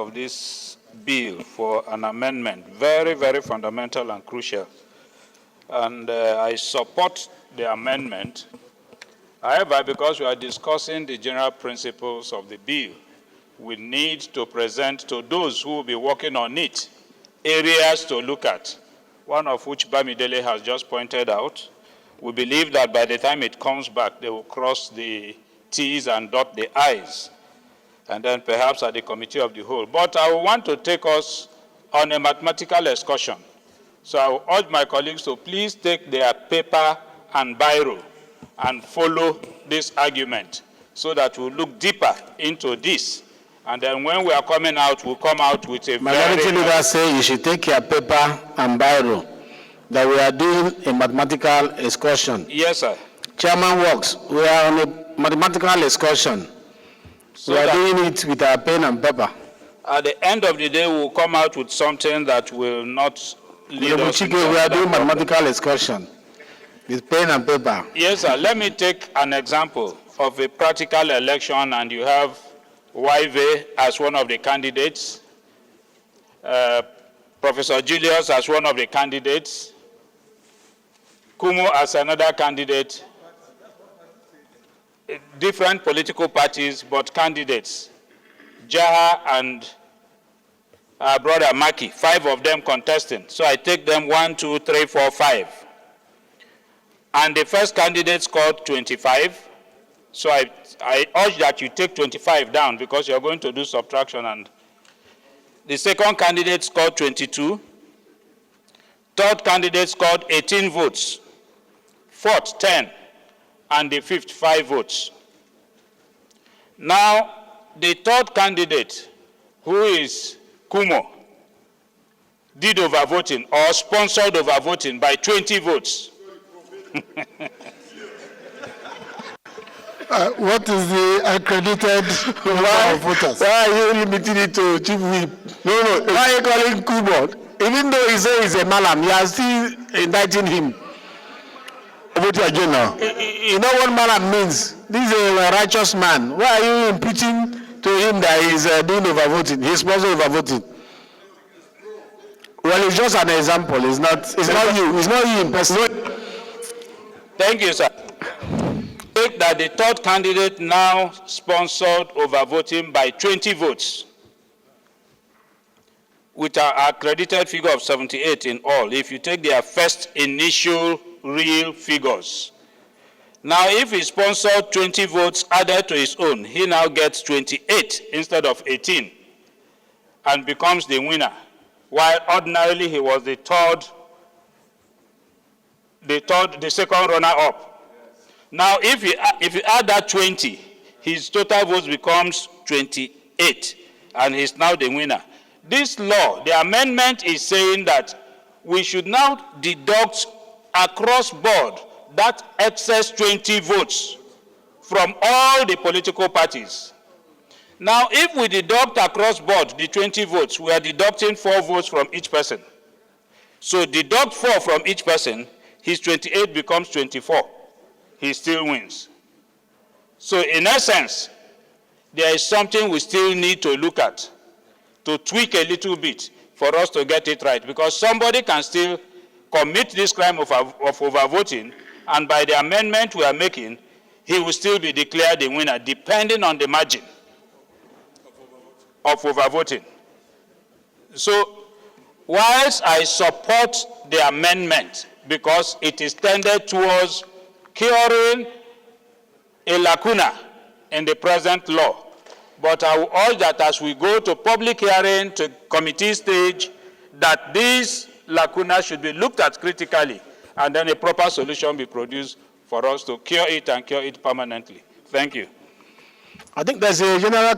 of this bill for an amendment, very, very fundamental and crucial. And I support the amendment. However, because we are discussing the general principles of the bill, we need to present to those who will be working on it areas to look at, one of which Bamidele has just pointed out. We believe that by the time it comes back, they will cross the T's and dot the I's, and then perhaps at the committee of the whole. But I want to take us on a mathematical excursion. So I will urge my colleagues to please take their paper and biro and follow this argument so that we'll look deeper into this. And then when we are coming out, we'll come out with a Majority leader say you should take your paper and biro, that we are doing a mathematical excursion. Yes, sir. Chairman Works, we are on a mathematical excursion. So we are doing it with our pen and paper. At the end of the day, we'll come out with something that will not lead us into we are doing mathematical excursion with pen and paper. Yes, sir. Let me take an example of a practical election, and you have YV as one of the candidates, Professor Julius as one of the candidates, Kumo as another candidate, different political parties, but candidates. Jaha and brother Maki, 5 of them contesting. So I take them 1, 2, 3, 4, 5. And the first candidate scored 25. So I urge that you take 25 down because you're going to do subtraction. And the second candidate scored 22. Third candidate scored 18 votes. Fourth, 10. And the fifth, 5 votes. Now, the third candidate, who is Kumo, did overvoting or sponsored overvoting by 20 votes. What is the accredited number of voters? Why are you limiting it to Chief Whip? No. Why are you calling Kumo? Even though he says he's a malam, you are still indicting him. Vote again now. You know what malam means? This is a righteous man. Why are you imputing to him that he's doing overvoting? He's sponsored overvoting. Well, it's just an example. It's not you. It's not you in person. Thank you, sir. Take that the third candidate now sponsored overvoting by 20 votes, with an accredited figure of 78 in all, if you take their first initial real figures. Now, if he sponsored 20 votes added to his own, he now gets 28 instead of 18 and becomes the winner, while ordinarily he was the second runner-up. Now, if you add that 20, his total votes becomes 28, and he's now the winner. This law, the amendment is saying that we should now deduct across board that excess 20 votes from all the political parties. Now, if we deduct across board the 20 votes, we are deducting 4 votes from each person. So deduct 4 from each person, his 28 becomes 24. He still wins. So in essence, there is something we still need to look at, to tweak a little bit for us to get it right, because somebody can still commit this crime of overvoting, and by the amendment we are making, he will still be declared the winner, depending on the margin of overvoting. So, whilst I support the amendment, because it is tended towards curing a lacuna in the present law, but I will urge that as we go to public hearing, to committee stage, that these lacuna should be looked at critically, and then a proper solution be produced for us to cure it and cure it permanently. Thank you. I think there's a general